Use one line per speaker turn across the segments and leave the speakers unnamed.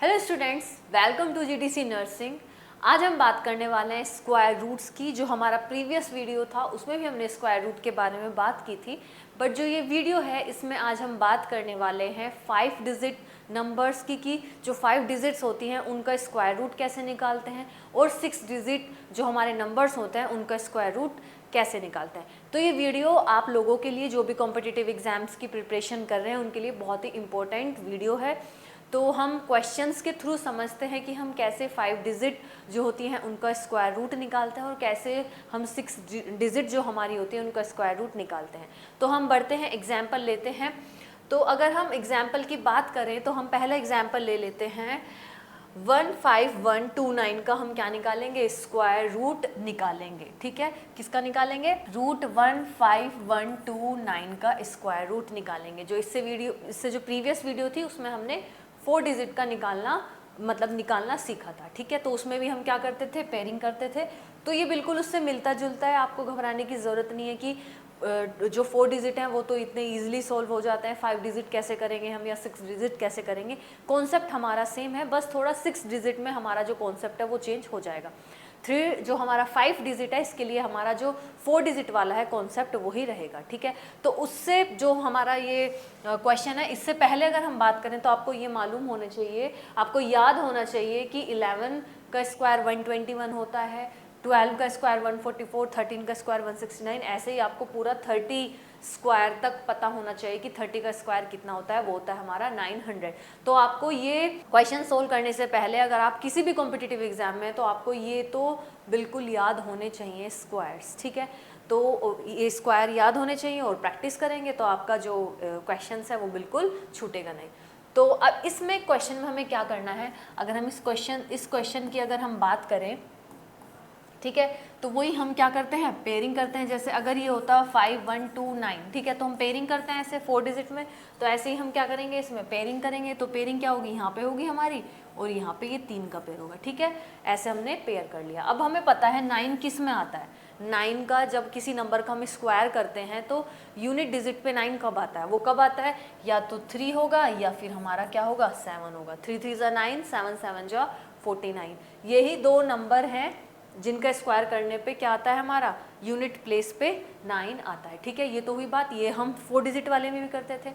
Hello students, welcome to GDC nursing. आज हम बात करने वाले हैं स्क्वायर रूट्स की। जो हमारा प्रीवियस वीडियो था उसमें भी हमने स्क्वायर रूट के बारे में बात की थी, बट जो ये वीडियो है इसमें आज हम बात करने वाले हैं 5 डिजिट नंबर्स की कि जो 5 डिजिट्स होती हैं उनका स्क्वायर रूट कैसे निकालते हैं, और 6 डिजिट जो हमारे नंबर्स होते हैं उनका स्क्वायर रूट कैसे निकालते हैं। तो ये वीडियो आप लोगों के लिए जो भी कॉम्पिटिटिव एग्जाम्स की प्रिपरेशन कर रहे हैं उनके लिए बहुत ही इंपॉर्टेंट वीडियो है। तो हम क्वेश्चंस के थ्रू समझते हैं कि हम कैसे 5 डिजिट जो होती हैं उनका स्क्वायर रूट निकालते हैं और कैसे हम 6 डिजिट जो हमारी होती है उनका स्क्वायर रूट निकालते हैं। तो हम बढ़ते हैं, एग्जाम्पल लेते हैं। तो अगर हम एग्जाम्पल की बात करें तो हम पहला एग्जाम्पल ले लेते हैं 15129 का। हम क्या निकालेंगे? स्क्वायर रूट निकालेंगे। ठीक है, किसका निकालेंगे? रूट 15129 का स्क्वायर रूट निकालेंगे। जो इससे जो प्रीवियस वीडियो थी उसमें हमने 4 डिजिट का निकालना सीखा था। ठीक है, तो उसमें भी हम क्या करते थे? पेयरिंग करते थे। तो ये बिल्कुल उससे मिलता जुलता है, आपको घबराने की ज़रूरत नहीं है कि जो 4 डिजिट हैं वो तो इतने इजीली सॉल्व हो जाते हैं, 5 डिजिट कैसे करेंगे हम या 6 डिजिट कैसे करेंगे। कॉन्सेप्ट हमारा सेम है, बस थोड़ा 6 डिजिट में हमारा जो कॉन्सेप्ट है वो चेंज हो जाएगा। 3 जो हमारा 5 डिजिट है इसके लिए हमारा जो 4 डिजिट वाला है कॉन्सेप्ट वही रहेगा। ठीक है, तो उससे जो हमारा ये क्वेश्चन है, इससे पहले अगर हम बात करें तो आपको ये मालूम होना चाहिए, आपको याद होना चाहिए कि 11 का स्क्वायर 121 होता है, 12 का स्क्वायर 144, 13 का स्क्वायर 169। ऐसे ही आपको पूरा 30 स्क्वायर तक पता होना चाहिए कि 30 का स्क्वायर कितना होता है। वो होता है हमारा 900। तो आपको ये क्वेश्चन सोल्व करने से पहले अगर आप किसी भी कॉम्पिटिटिव एग्जाम में, तो आपको ये तो बिल्कुल याद होने चाहिए स्क्वायर्स। ठीक है, तो ये स्क्वायर याद होने चाहिए और प्रैक्टिस करेंगे तो आपका जो क्वेश्चन है वो बिल्कुल छूटेगा नहीं। तो अब इसमें क्वेश्चन में हमें क्या करना है? अगर हम इस क्वेश्चन की अगर हम बात करें, ठीक है, तो वही हम क्या करते हैं? पेयरिंग करते हैं। जैसे अगर ये होता 5129, ठीक है, तो हम पेयरिंग करते हैं ऐसे 4 डिजिट में। तो ऐसे ही हम क्या करेंगे? इसमें पेयरिंग करेंगे। तो पेयरिंग क्या होगी? यहाँ पे होगी हमारी, और यहाँ पे ये 3 का पेयर होगा। ठीक है, ऐसे हमने पेयर कर लिया। अब हमें पता है 9 किस में आता है। 9 का जब किसी नंबर का हम स्क्वायर करते हैं तो यूनिट डिजिट पे 9 कब आता है? वो कब आता है? या तो 3 होगा या फिर हमारा क्या होगा? 7 होगा। 3 3 जा 9, 7 7 जा 49। यही 2 नंबर हैं जिनका स्क्वायर करने पे क्या आता है? हमारा यूनिट प्लेस पे 9 आता है। ठीक है, ये तो हुई बात। ये हम 4 डिजिट वाले में भी करते थे।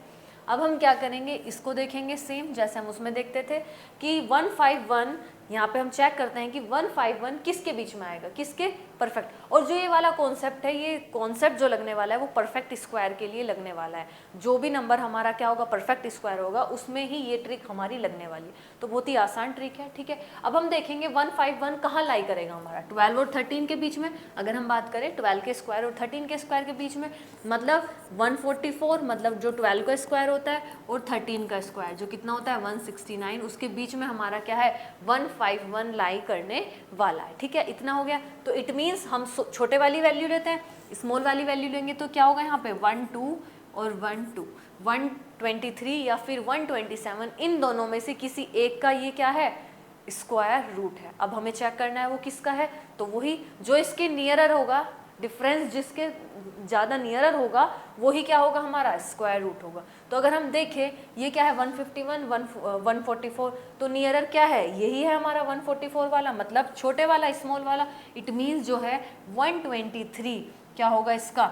अब हम क्या करेंगे? इसको देखेंगे सेम जैसे हम उसमें देखते थे कि 151, यहाँ पे हम चेक करते हैं कि 151 किसके बीच में आएगा, किसके? परफेक्ट। और जो ये वाला कॉन्सेप्ट है, ये कॉन्सेप्ट जो लगने वाला है वो परफेक्ट स्क्वायर के लिए लगने वाला है। जो भी नंबर हमारा क्या होगा? परफेक्ट स्क्वायर होगा, उसमें ही ये ट्रिक हमारी लगने वाली है। तो बहुत ही आसान ट्रिक है। ठीक है, अब हम देखेंगे 151 कहाँ लाई करेगा हमारा? 12 और 13 के बीच में। अगर हम बात करें 12 के स्क्वायर और 13 के स्क्वायर के बीच में, मतलब 144, मतलब जो 12 का स्क्वायर होता है और 13 का स्क्वायर जो कितना होता है? 169, उसके बीच में हमारा क्या है? 151 लाई करने वाला है। ठीक है, इतना हो गया। तो इट मीन्स हम छोटे वाली वैल्यू लेते हैं, स्मॉल वाली वैल्यू लेंगे तो क्या होगा यहाँ पे? 1 2 और 1 2, 123 या फिर 127, इन दोनों में से किसी एक का ये क्या है? स्क्वायर रूट है। अब हमें चेक करना है वो किसका है। तो वही जो इसके नियरर होगा, डिफरेंस जिसके ज़्यादा नियरर होगा वही क्या होगा? हमारा स्क्वायर रूट होगा। तो अगर हम देखें ये क्या है? 151, 144, तो नियरर क्या है? यही है हमारा 144 वाला, मतलब छोटे वाला, स्मॉल वाला। इट मीन्स जो है 123 क्या होगा? इसका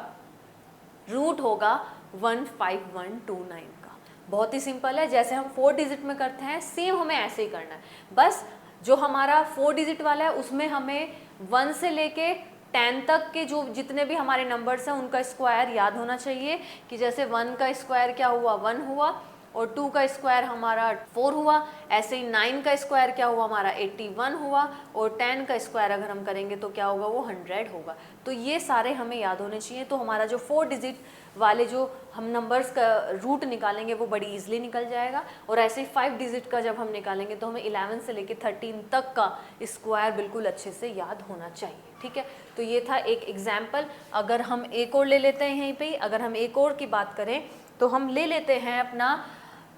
रूट होगा 15129 का। बहुत ही सिंपल है, जैसे हम 4 डिजिट में करते हैं सेम हमें ऐसे ही करना है। बस जो हमारा 4 डिजिट वाला है उसमें हमें 1 से लेके 10 तक के जो जितने भी हमारे नंबर्स हैं उनका स्क्वायर याद होना चाहिए। कि जैसे 1 का स्क्वायर क्या हुआ? 1 हुआ, और 2 का स्क्वायर हमारा 4 हुआ। ऐसे ही 9 का स्क्वायर क्या हुआ? हमारा 81 हुआ, और 10 का स्क्वायर अगर हम करेंगे तो क्या होगा? वो 100 होगा। तो ये सारे हमें याद होने चाहिए। तो हमारा जो 4 डिजिट वाले जो हम नंबर्स का रूट निकालेंगे वो बड़ी इजीली निकल जाएगा। और ऐसे ही 5 डिजिट का जब हम निकालेंगे तो हमें 11 से लेके 13 तक का स्क्वायर बिल्कुल अच्छे से याद होना चाहिए। ठीक है, तो ये था एक एग्जाम्पल। अगर हम एक और ले लेते हैं यहीं पे, अगर हम एक और की बात करें तो हम ले लेते हैं अपना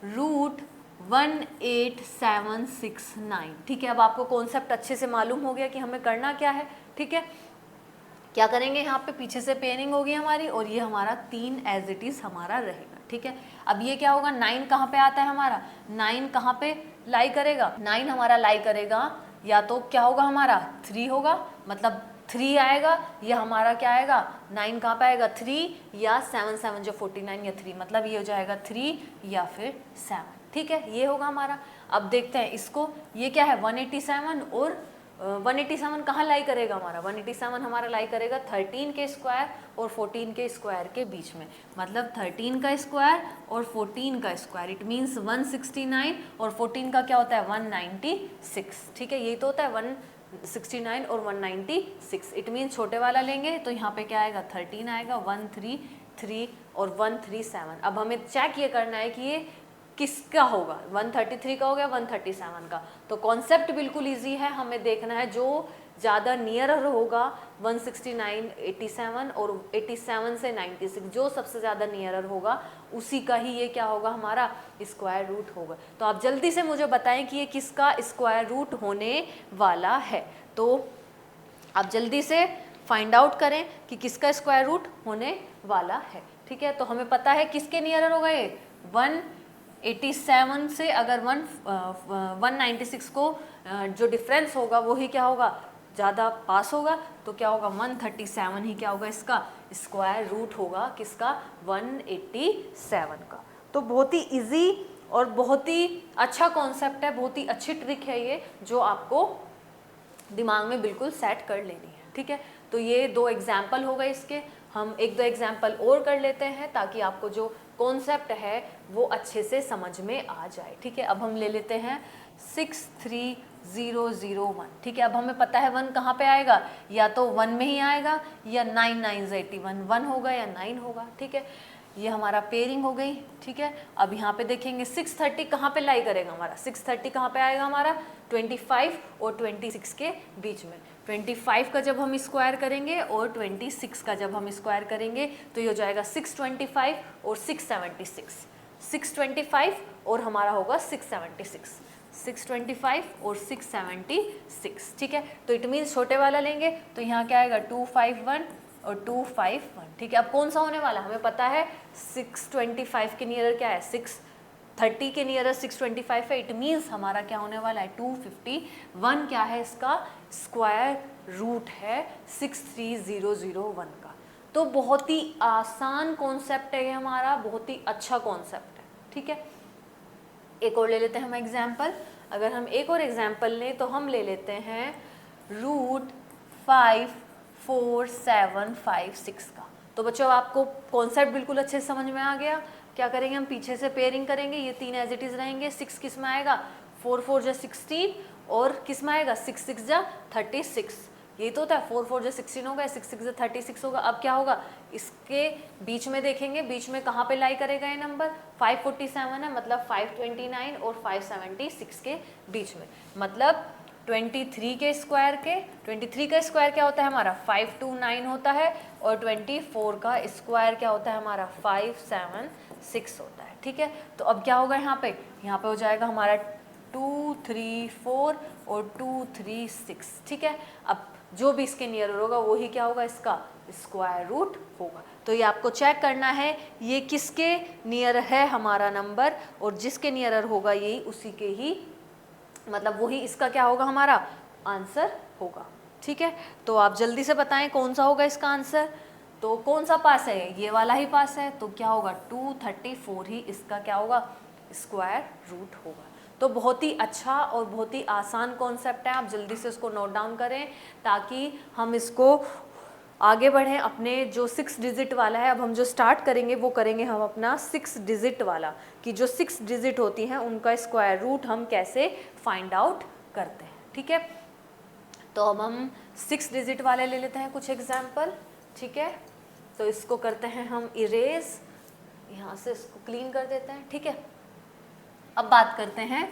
रूट 18769। ठीक है, अब आपको कॉन्सेप्ट अच्छे से मालूम हो गया कि हमें करना क्या है। ठीक है, क्या करेंगे, यहाँ पे पीछे से पेयरिंग होगी हमारी और ये हमारा 3 एज इट इज हमारा रहेगा, ठीक है। अब ये क्या होगा, 9 कहाँ पे आता है हमारा, 9 कहाँ पे लाई करेगा, 9 हमारा लाई करेगा या तो क्या होगा हमारा 3 होगा, मतलब 3 आएगा, या हमारा क्या आएगा 9 कहाँ पे आएगा 3, या 7 7 जो 49 या 3, मतलब ये हो जाएगा 3 या फिर 7, ठीक है, ये होगा हमारा। अब देखते हैं इसको, ये क्या है 187 और 187 कहाँ लाई करेगा हमारा, 187 हमारा लाई करेगा 13 के स्क्वायर और 14 के स्क्वायर के बीच में, मतलब 13 का स्क्वायर और 14 का स्क्वायर, इट मीन्स 169 और 14 का क्या होता है 196, ठीक है, यही तो होता है 169 और 196, इट मीन्स छोटे वाला लेंगे तो यहाँ पे क्या आएगा 13 आएगा, 133 और 137। अब हमें चेक ये करना है कि ये किसका होगा, 133 का हो गया 137 का, तो कॉन्सेप्ट बिल्कुल इजी है, हमें देखना है जो ज़्यादा नियरर होगा 169 87 और 87 से 96, जो सबसे ज़्यादा नियरर होगा उसी का ही ये क्या होगा हमारा स्क्वायर रूट होगा। तो आप जल्दी से मुझे बताएं कि ये किसका स्क्वायर रूट होने वाला है, तो आप जल्दी से फाइंड आउट करें कि किसका स्क्वायर रूट होने वाला है, ठीक है। तो हमें पता है किसके नियरर होगा ये 187 से, अगर 196 को जो डिफरेंस होगा वो ही क्या होगा ज़्यादा पास होगा, तो क्या होगा 137 ही क्या होगा इसका स्क्वायर रूट होगा, किसका 187 का। तो बहुत ही इजी और बहुत ही अच्छा कॉन्सेप्ट है, बहुत ही अच्छी ट्रिक है ये, जो आपको दिमाग में बिल्कुल सेट कर लेनी है, ठीक है। तो ये 2 एग्जाम्पल हो गए इसके, हम 1-2 एग्जाम्पल और कर लेते हैं ताकि आपको जो कॉन्सेप्ट है वो अच्छे से समझ में आ जाए, ठीक है। अब हम ले लेते हैं 63001, ठीक है। अब हमें पता है 1 कहाँ पे आएगा, या तो 1 में ही आएगा या 9 9 81, 1 होगा या 9 होगा, ठीक है। ये हमारा पेयरिंग हो गई, ठीक है। अब यहाँ पे देखेंगे 630 कहाँ पे लाई करेगा हमारा, 630 कहाँ पे आएगा हमारा 25 और 26 के बीच में, 25 का जब हम स्क्वायर करेंगे और 26 का जब हम स्क्वायर करेंगे तो ये हो जाएगा 625 और 676, 625 और हमारा होगा 676, 625 और 676, ठीक है। तो इट मीन्स छोटे वाला लेंगे तो यहाँ क्या आएगा 251 और 251, ठीक है। अब कौन सा होने वाला, हमें पता है 625 के नियर क्या है 630 के नियर 625 है, इट मीन्स हमारा क्या होने वाला है 251 क्या है इसका स्क्वायर रूट है 63001 का। तो बहुत ही आसान कॉन्सेप्ट है ये हमारा, बहुत ही अच्छा कॉन्सेप्ट है, ठीक है। एक और ले लेते हैं हम एग्जाम्पल, अगर हम एक और एग्जाम्पल लें तो हम ले लेते हैं √54756 का। तो बच्चों आपको कॉन्सेप्ट बिल्कुल अच्छे से समझ में आ गया। क्या करेंगे हम पीछे से पेयरिंग करेंगे, ये 3 एज इट इज रहेंगे, 6 किस में आएगा 4 4 जा 16 और किस में आएगा 6 6 जा 36, ये तो होता है 4 4 जा 16 होगा, 6 6 जा 36 होगा। अब क्या होगा इसके बीच में देखेंगे, बीच में कहाँ पे लाई करेगा ये नंबर 547 है, मतलब 529 और 576 के बीच में, मतलब 23 के स्क्वायर के 23 का स्क्वायर क्या होता है हमारा 529 होता है और 24 का स्क्वायर क्या होता है हमारा 576 होता है, ठीक है। तो अब क्या होगा यहाँ पे हो जाएगा हमारा 234 और 236, ठीक है। अब जो भी इसके नियर होगा वही क्या होगा इसका स्क्वायर रूट होगा। तो ये आपको चेक करना है ये किसके नियर है हमारा नंबर, और जिसके नियरर होगा यही उसी के ही मतलब वही इसका क्या होगा हमारा आंसर होगा, ठीक है। तो आप जल्दी से बताएं कौन सा होगा इसका आंसर। तो कौन सा पास है, ये वाला ही पास है, तो क्या होगा 234 ही इसका क्या होगा स्क्वायर रूट होगा। तो बहुत ही अच्छा और बहुत ही आसान कॉन्सेप्ट है, आप जल्दी से उसको नोट डाउन करें ताकि हम इसको आगे बढ़ें। अपने जो 6 डिजिट वाला है, अब हम जो स्टार्ट करेंगे वो करेंगे हम अपना 6 डिजिट वाला, कि जो 6 डिजिट होती हैं उनका स्क्वायर रूट हम कैसे फाइंड आउट करते हैं, ठीक है। तो अब हम 6 डिजिट वाले ले लेते हैं कुछ एग्जाम्पल, ठीक है। तो इसको करते हैं हम इरेज, यहाँ से इसको क्लीन कर देते हैं, ठीक है। अब बात करते हैं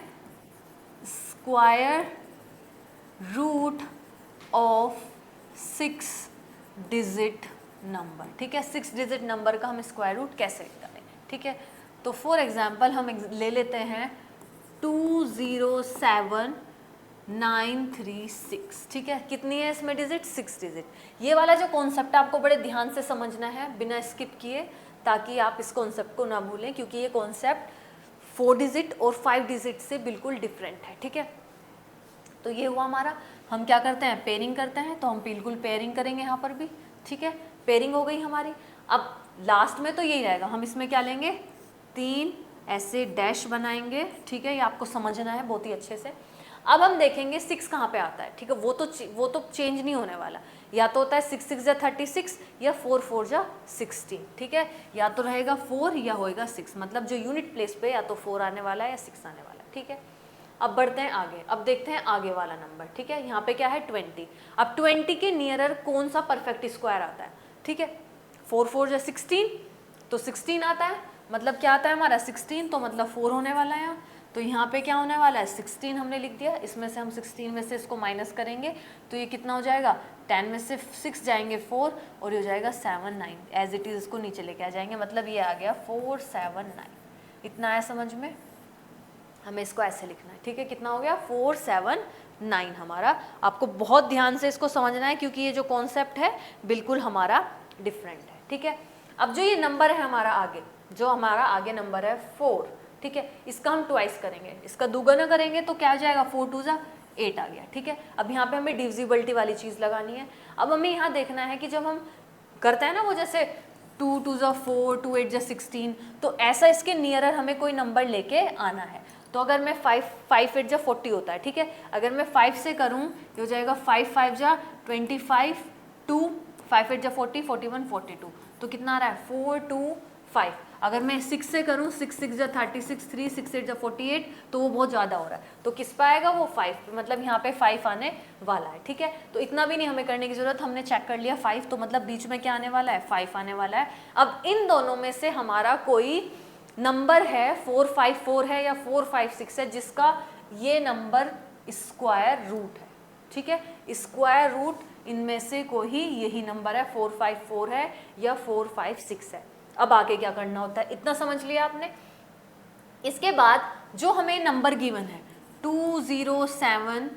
square root of 6 digit number, ठीक है। 6 डिजिट नंबर का हम स्क्वायर रूट कैसे करें, ठीक है। तो फॉर एग्जांपल हम ले लेते हैं 207 936, ठीक है। कितनी है इसमें डिजिट? 6 डिजिट। ये वाला जो कॉन्सेप्ट आपको बड़े ध्यान से समझना है बिना स्किप किए, ताकि आप इस कॉन्सेप्ट को ना भूलें, क्योंकि ये कॉन्सेप्ट 4 डिजिट और 5 डिजिट से बिल्कुल डिफरेंट है, ठीक है। तो ये हुआ हमारा। हम क्या करते हैं? पेयरिंग करते हैं, तो हम बिल्कुल पेयरिंग करेंगे यहाँ पर भी, ठीक है। पेयरिंग हो गई हमारी। अब लास्ट में तो यही रहेगा, हम इसमें क्या लेंगे? 3 ऐसे डैश बनाएंगे, ठीक है। ये आपको समझना है बहुत ही अच्छे से। अब हम देखेंगे 6 कहाँ पे आता है, ठीक है। वो तो चेंज नहीं होने वाला, या तो होता है 6 6 जा 36 या 4 4 जा 16, ठीक है। या तो रहेगा 4 या होएगा 6, मतलब जो यूनिट प्लेस पे या तो 4 आने वाला है या 6 आने वाला है, ठीक है। अब बढ़ते हैं आगे। अब देखते हैं आगे वाला नंबर, ठीक है। यहाँ पे क्या है? 20। अब 20 के नियरर कौन सा परफेक्ट स्क्वायर आता है, ठीक है। 4 4 जा 16, तो 16 आता है, मतलब क्या आता है हमारा? 16, तो मतलब 4 होने वाला है यहाँ। तो यहाँ पे क्या होने वाला है? 16 हमने लिख दिया। इसमें से हम 16 में से इसको माइनस करेंगे, तो ये कितना हो जाएगा? 10 में से 6 जाएंगे 4, और ये हो जाएगा 7 9। एज इट इज़ इसको नीचे लेके आ जाएंगे, मतलब ये आ गया 4 7 9। इतना आया समझ में? हमें इसको ऐसे लिखना है, ठीक है। कितना हो गया? 4 7 9 हमारा। आपको बहुत ध्यान से इसको समझना है, क्योंकि ये जो कॉन्सेप्ट है बिल्कुल हमारा डिफरेंट है, ठीक है। अब जो ये नंबर है हमारा आगे, जो हमारा आगे नंबर है 4, ठीक है, इसका हम ट्वाइस करेंगे, इसका दुगना करेंगे, तो क्या हो जाएगा? 4 2 जा 8 आ गया, ठीक है। अब यहाँ पे हमें डिविजिबिलिटी वाली चीज़ लगानी है। अब हमें यहाँ देखना है कि जब हम करते हैं ना, वो जैसे 2 2 जा 4, 2 8 जा 16, तो ऐसा इसके नियरर हमें कोई नंबर लेके आना है। तो अगर मैं 5 8 जा 40 होता है, ठीक है। अगर मैं 5 से करूँ, ये हो जाएगा 5 5 जा 25, 2 5 8 जा 40, 41 42, तो कितना आ रहा है? 4 2 5। अगर मैं 6 से करूँ, 6 6 जा 36, 3 6 8 जा 48, तो वो बहुत ज़्यादा हो रहा है, तो किस पे आएगा? वो 5 पे, मतलब यहाँ पे 5 आने वाला है, ठीक है। तो इतना भी नहीं हमें करने की ज़रूरत, हमने चेक कर लिया 5, तो मतलब बीच में क्या आने वाला है? 5 आने वाला है। अब इन दोनों में से हमारा कोई नंबर है 4 5 4 है या 4 5 6 है, जिसका ये नंबर स्क्वायर रूट है, ठीक है। स्क्वायर रूट इनमें से कोई यही नंबर है, 4 5 4 है या 4 5 6 है। अब आगे क्या करना होता है, इतना समझ लिया आपने। इसके बाद जो हमें नंबर गिवन है 2 0 7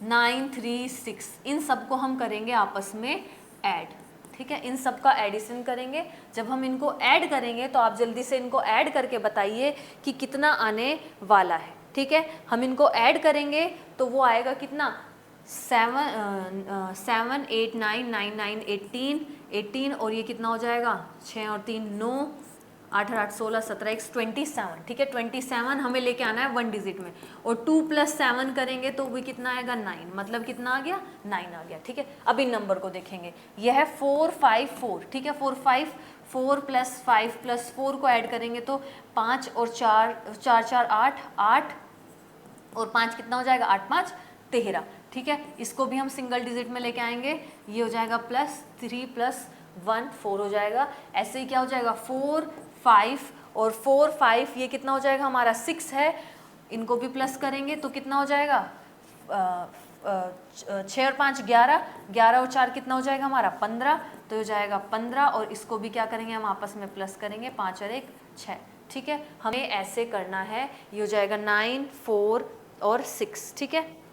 9 3 6, इन सबको हम करेंगे आपस में ऐड, ठीक है। इन सब का एडिशन करेंगे। जब हम इनको ऐड करेंगे, तो आप जल्दी से इनको ऐड करके बताइए कि कितना आने वाला है, ठीक है। हम इनको ऐड करेंगे तो वो आएगा कितना? 7 8 9 9 9 18, और ये कितना हो जाएगा? 6 और 3 9, 8 8 16 17 1 27, ठीक है। 27 हमें लेके आना है 1 डिजिट में, और 2 + 7 करेंगे तो भी कितना आएगा? 9, मतलब कितना आ गया? 9 आ गया, ठीक है। अब इन नंबर को देखेंगे, यह है 4 5 4, ठीक है। 4 5 4 + 5 + 4 को ऐड करेंगे तो 5 और 4 4 4 8 8, और 5 कितना हो जाएगा? 8 5 13, ठीक है। इसको भी हम सिंगल डिजिट में लेके आएंगे, ये हो जाएगा +3 + 1 4 हो जाएगा। ऐसे ही क्या हो जाएगा? 4 5 और 4 5, ये कितना हो जाएगा हमारा? 6 है। इनको भी प्लस करेंगे तो कितना हो जाएगा? 6 और 5 11, 11 और 4 कितना हो जाएगा हमारा? 15, तो हो जाएगा 15, और इसको भी क्या करेंगे हम? आपस में प्लस करेंगे, 5 और 1 6, ठीक है। हमें ऐसे करना है, ये हो जाएगा 9 4 और 6, ठीक है।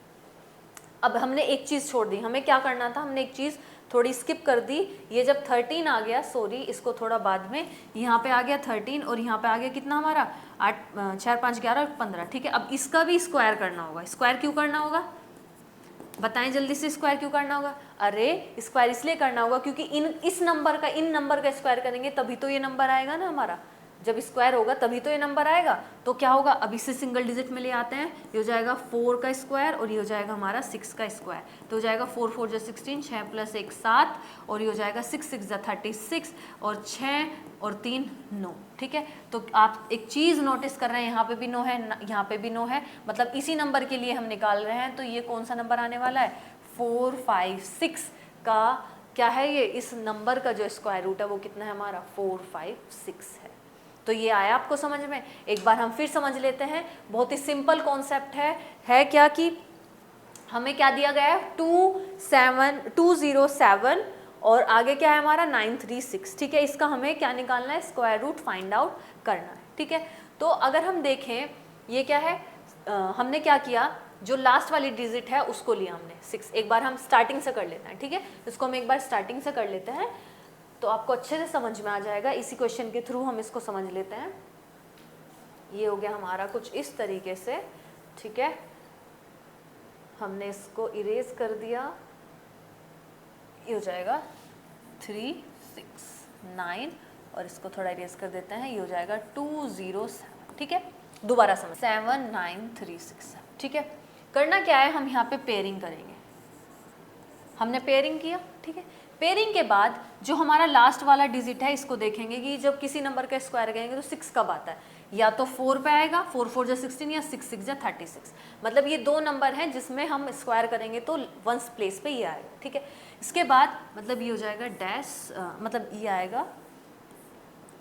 अब हमने एक चीज़ छोड़ दी, हमें क्या करना था? हमने एक चीज़ थोड़ी स्किप कर दी। ये जब 13 आ गया, सॉरी इसको थोड़ा बाद में, यहाँ पे आ गया 13, और यहाँ पे आ गया कितना हमारा? 8 4 5 11 और 15, ठीक है। अब इसका भी स्क्वायर करना होगा। स्क्वायर क्यों करना होगा? बताएं जल्दी से, स्क्वायर क्यों करना होगा? अरे स्क्वायर इसलिए करना होगा क्योंकि इस नंबर का इन नंबर का स्क्वायर करेंगे तभी तो ये नंबर आएगा ना हमारा। जब स्क्वायर होगा तभी तो ये नंबर आएगा। तो क्या होगा? अब इसे सिंगल डिजिट में ले आते हैं, ये हो जाएगा 4 का स्क्वायर, और ये हो जाएगा हमारा 6 का स्क्वायर। तो हो जाएगा 4 4 जा 16, 6 + 1 7, और ये हो जाएगा 6 6 जा 36, और 6 और 3 9, ठीक है। तो आप एक चीज़ नोटिस कर रहे हैं, यहाँ पे भी 9 है, यहाँ पे भी 9 है, मतलब इसी नंबर के लिए हम निकाल रहे हैं। तो ये कौन सा नंबर आने वाला है? 4 5 6 का क्या है ये? इस नंबर का जो स्क्वायर रूट है वो कितना है हमारा? 4 5 6 है। तो ये आया आपको समझ में? एक बार हम फिर समझ लेते हैं। बहुत ही सिंपल कॉन्सेप्ट है क्या कि हमें क्या दिया गया है? 207 और आगे क्या है हमारा? 936, ठीक है। इसका हमें क्या निकालना है? स्क्वायर रूट फाइंड आउट करना है, ठीक है। तो अगर हम देखें, ये क्या है? हमने क्या किया? जो लास्ट वाली डिजिट है उसको लिया हमने 6। एक बार हम स्टार्टिंग से कर लेते हैं, ठीक है, इसको हम एक बार स्टार्टिंग से कर लेते हैं तो आपको अच्छे से समझ में आ जाएगा। इसी क्वेश्चन के थ्रू हम इसको समझ लेते हैं। ये हो गया हमारा कुछ इस तरीके से, ठीक है, हमने इसको इरेज कर दिया, ये हो जाएगा 3 6 9 और इसको थोड़ा इरेज कर देते हैं, ये हो जाएगा 207, ठीक है। दोबारा समझ 7 9 3 6 7, ठीक है। करना क्या है, हम यहाँ पे पेयरिंग करेंगे। हमने पेयरिंग किया, ठीक है। पेयरिंग के बाद जो हमारा लास्ट वाला डिजिट है इसको देखेंगे कि जब किसी नंबर का स्क्वायर करेंगे तो 6 कब आता है, या तो 4 पे आएगा, 4 4 जा 16 या 6 6 जा 36। मतलब ये दो नंबर हैं जिसमें हम स्क्वायर करेंगे तो वंस प्लेस पे ये आएगा, ठीक है। इसके बाद मतलब ये हो जाएगा डैश, मतलब ये आएगा,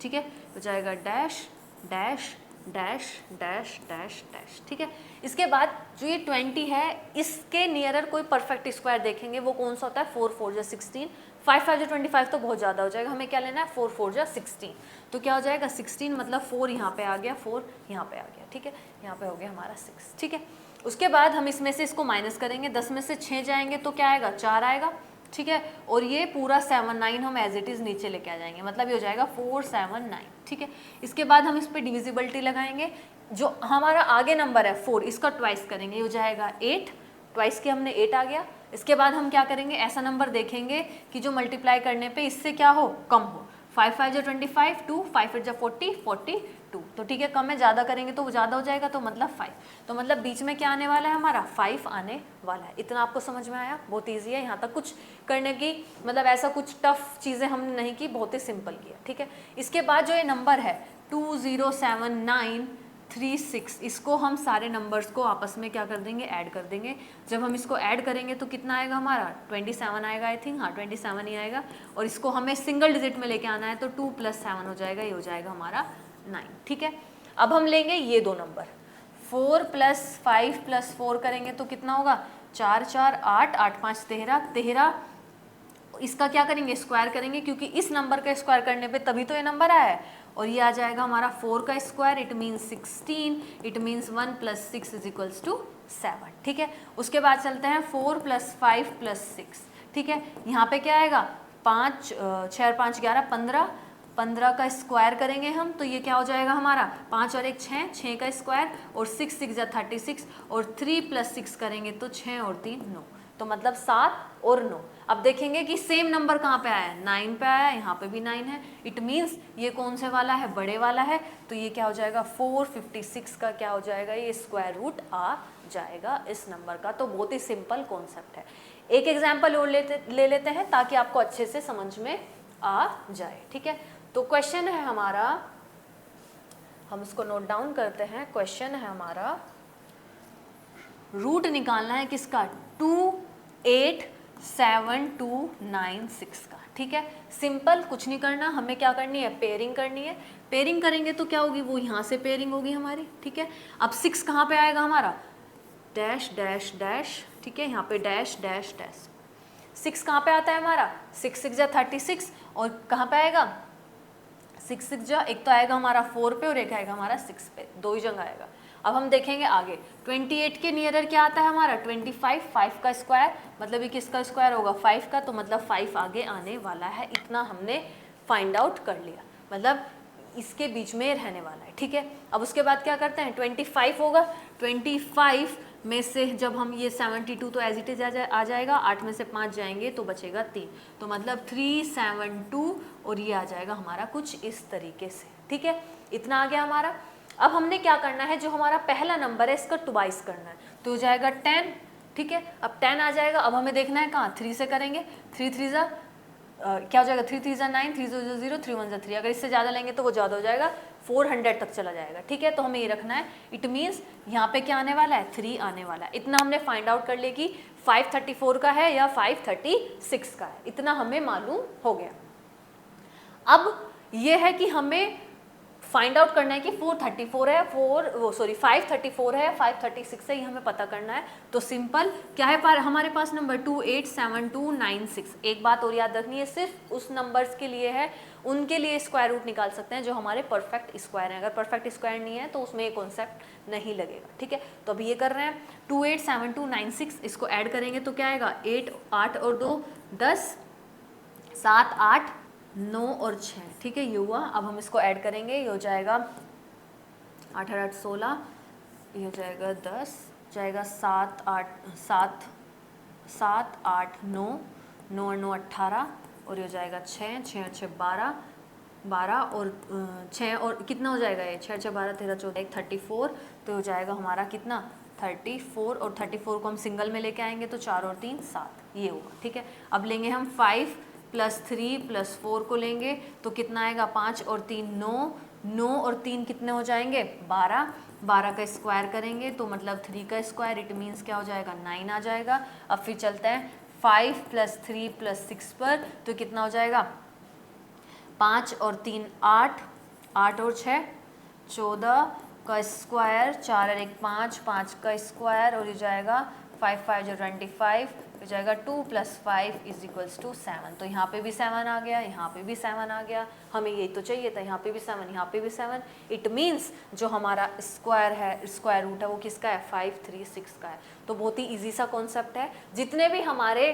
ठीक है, हो जाएगा dash dash dash dash dash dash, ठीक है। इसके बाद जो ये 20 है इसके नियरर कोई परफेक्ट स्क्वायर देखेंगे, वो कौन सा होता है, 4 4 जा 16, 5 5 जा 25 तो बहुत ज़्यादा हो जाएगा, हमें क्या लेना है 4 4 जा 16, तो क्या हो जाएगा 16, मतलब 4 यहाँ पे आ गया, 4 यहाँ पे आ गया, ठीक है, यहाँ पे हो गया हमारा 6, ठीक है। उसके बाद हम इसमें से इसको माइनस करेंगे, 10 में से 6 जाएंगे तो क्या आएगा, 4 आएगा, ठीक है। और ये पूरा 7 9 हम एज इट इज़ नीचे लेके आ जाएंगे, मतलब ये हो जाएगा 4 7 9, ठीक है। इसके बाद हम इस पर डिविजिबिलिटी लगाएंगे, जो हमारा आगे नंबर है 4 इसका ट्वाइस करेंगे, ये हो जाएगा 8, ट्वाइस के हमने 8 आ गया। इसके बाद हम क्या करेंगे, ऐसा नंबर देखेंगे कि जो मल्टीप्लाई करने पे इससे क्या हो, कम हो। 5 5 जा 25, 2 5 8 जा 40 42, तो ठीक है, कम है, ज़्यादा करेंगे तो वो ज़्यादा हो जाएगा, तो मतलब 5, तो मतलब बीच में क्या आने वाला है हमारा 5 आने वाला है। इतना आपको समझ में आया, बहुत ईजी है, यहाँ तक कुछ करने की मतलब ऐसा कुछ टफ चीज़ें हमने नहीं की, बहुत ही सिंपल किया, ठीक है। इसके बाद जो ये नंबर है 207 936, इसको हम सारे नंबर्स को आपस में क्या कर देंगे, ऐड कर देंगे। जब हम इसको ऐड करेंगे तो कितना आएगा हमारा 27 आएगा, आई थिंक, हाँ 27 ही आएगा। और इसको हमें सिंगल डिजिट में लेके आना है तो 2 + 7 हो जाएगा, ये हो जाएगा हमारा 9, ठीक है। अब हम लेंगे ये दो नंबर, 4 + 5 + 4 करेंगे तो कितना होगा, 4 4 8 8 5 13 13। इसका क्या करेंगे, स्क्वायर करेंगे, क्योंकि इस नंबर का स्क्वायर करने पे तभी तो ये नंबर आया है। और ये आ जाएगा हमारा 4 का square, it means 16, it means 1 + 6 = 7, ठीक है। उसके बाद चलते हैं 4 + 5 + 6, ठीक है। यहाँ पे क्या आएगा, 5 6 5 11 15, 15 का स्क्वायर करेंगे हम तो ये क्या हो जाएगा हमारा, 5 और 1 6, 6 का स्क्वायर, और 6 6 जा 36, और 3 + 6 करेंगे तो 6 और 3 9, तो मतलब 7 और 9। अब देखेंगे कि सेम नंबर कहाँ पे आया है, 9 पे आया है, यहाँ पे भी 9 है, इट मीन्स ये कौन से वाला है, बड़े वाला है, तो ये क्या हो जाएगा 456 का क्या हो जाएगा, ये स्क्वायर रूट आ जाएगा इस नंबर का। तो बहुत ही सिंपल कॉन्सेप्ट है। एक एग्जाम्पल और ले लेते हैं ताकि आपको अच्छे से समझ में आ जाए, ठीक है। तो क्वेश्चन है हमारा, हम इसको नोट डाउन करते हैं। क्वेश्चन है हमारा, रूट निकालना है किसका, 28729 का, ठीक है। सिंपल, कुछ नहीं करना, हमें क्या करनी है, पेयरिंग करनी है। पेयरिंग करेंगे तो क्या होगी, वो यहाँ से पेयरिंग होगी हमारी, ठीक है। अब 6 कहाँ पे आएगा हमारा, डैश डैश डैश, ठीक है, यहाँ पे डैश डैश डैश। 6 कहाँ पे आता है हमारा, 6 6 जा 36, और कहाँ पे आएगा 6 6 जा, एक तो आएगा हमारा 4 पे और एक आएगा हमारा 6 पे, दो ही जगह आएगा। अब हम देखेंगे आगे, 28 के नियरर क्या आता है हमारा 25, 5 का स्क्वायर, मतलब ये किसका स्क्वायर होगा 5 का, तो मतलब 5 आगे आने वाला है। इतना हमने फाइंड आउट कर लिया, मतलब इसके बीच में रहने वाला है, ठीक है। अब उसके बाद क्या करते हैं, 25 होगा, 25 में से जब हम ये 72 तो एज इट इज आ जाएगा, 8 में से 5 जाएंगे तो बचेगा 3, तो मतलब 372, और ये आ जाएगा हमारा कुछ इस तरीके से, ठीक है। इतना आ गया हमारा। अब हमने क्या करना है, जो हमारा पहला नंबर है इसका ट्वाइस करना है, तो हो जाएगा 10, ठीक है। अब 10 आ जाएगा, अब हमें देखना है कहाँ, 3 से करेंगे, 3 3 जा क्या हो जाएगा, 3 3 जा 9, 3 0 0, 3 1 जा 3, अगर इससे ज़्यादा लेंगे तो वो ज़्यादा हो जाएगा, 400 तक चला जाएगा, ठीक है। तो हमें ये रखना है, इट मीन्स यहाँ पे क्या आने वाला है, 3 आने वाला है। इतना हमने फाइंड आउट कर लिया कि 534 का है या 536 का है, इतना हमें मालूम हो गया। अब ये है कि हमें फाइंड आउट करना है कि 434 है, 534 है, 536 है, ये हमें पता करना है। तो सिंपल क्या है पर हमारे पास नंबर 287296। एक बात और याद रखनी है, सिर्फ उस नंबर्स के लिए है, उनके लिए स्क्वायर रूट निकाल सकते हैं जो हमारे परफेक्ट स्क्वायर हैं। अगर परफेक्ट स्क्वायर नहीं है तो उसमें ये कॉन्सेप्ट नहीं लगेगा, ठीक है। तो अभी ये कर रहे हैं 287296, इसको ऐड करेंगे तो क्या आएगा 8, 8 और 2 10, 7 8 9 और 6, ठीक है, ये हुआ। अब हम इसको ऐड करेंगे, ये हो जाएगा 8 8 16, ये हो जाएगा 10, जाएगा 7 8 7 7 8 9 9 और 9 18, और ये हो जाएगा 6 6 6 12 12 और 6 और कितना हो जाएगा ये 6 6 12 13 14 34, तो हो जाएगा हमारा कितना 34, और 34 को हम सिंगल में लेके आएंगे तो 4 और 3 7, ये होगा, ठीक है। अब लेंगे हम 5 + 3 + 4 को लेंगे तो कितना आएगा 5 और 3 9, 9 और 3 कितने हो जाएंगे 12, 12 का स्क्वायर करेंगे तो मतलब 3 का स्क्वायर, इट मीन्स क्या हो जाएगा 9 आ जाएगा। अब फिर चलते हैं 5 + 3 + 6 पर, तो कितना हो जाएगा 5 और 3 8, 8 और 6 14 का स्क्वायर, 4 और 1 5, 5 का स्क्वायर, और ये जाएगा 5 5 जो 25, हो जाएगा 2 + 5 = 7। तो यहाँ पे भी 7 आ गया, यहाँ पे भी 7 आ गया, हमें यही तो चाहिए था, यहाँ पे भी 7 यहाँ पे भी 7। इट मीन्स जो हमारा स्क्वायर है, स्क्वायर रूट है, वो किसका है 536 का है। तो बहुत ही ईजी सा कॉन्सेप्ट है। जितने भी हमारे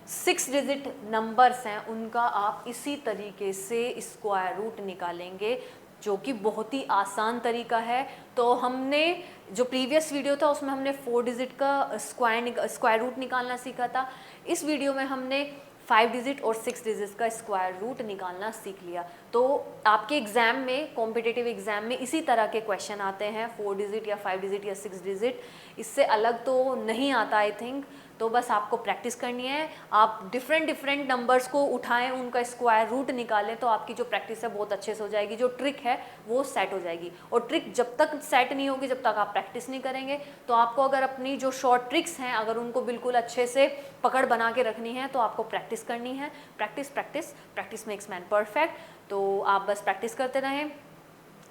6 डिजिट नंबर्स हैं उनका आप इसी तरीके से स्क्वायर रूट निकालेंगे, जो कि बहुत ही आसान तरीका है। तो हमने जो प्रीवियस वीडियो था उसमें हमने 4 डिजिट का स्क्वायर रूट निकालना सीखा था। इस वीडियो में हमने 5 डिजिट और 6 डिजिट का स्क्वायर रूट निकालना सीख लिया। तो आपके एग्जाम में, कॉम्पिटिटिव एग्जाम में इसी तरह के क्वेश्चन आते हैं, 4 डिजिट या 5 डिजिट या 6 डिजिट, इससे अलग तो नहीं आता आई थिंक। तो बस आपको प्रैक्टिस करनी है, आप डिफरेंट नंबर्स को उठाएं, उनका स्क्वायर रूट निकालें, तो आपकी जो प्रैक्टिस है बहुत अच्छे से हो जाएगी, जो ट्रिक है वो सेट हो जाएगी। और ट्रिक जब तक सेट नहीं होगी, जब तक आप प्रैक्टिस नहीं करेंगे। तो आपको अगर अपनी जो शॉर्ट ट्रिक्स हैं, अगर उनको बिल्कुल अच्छे से पकड़ बना के रखनी है तो आपको प्रैक्टिस करनी है। Practice practice practice makes man perfect. तो आप बस प्रैक्टिस करते रहें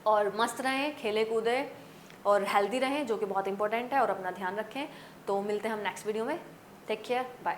और मस्त रहें, खेले कूदे और हेल्दी रहें, जो कि बहुत इंपॉर्टेंट है, और अपना ध्यान रखें। तो मिलते हैं हम नेक्स्ट वीडियो में। Take care, bye.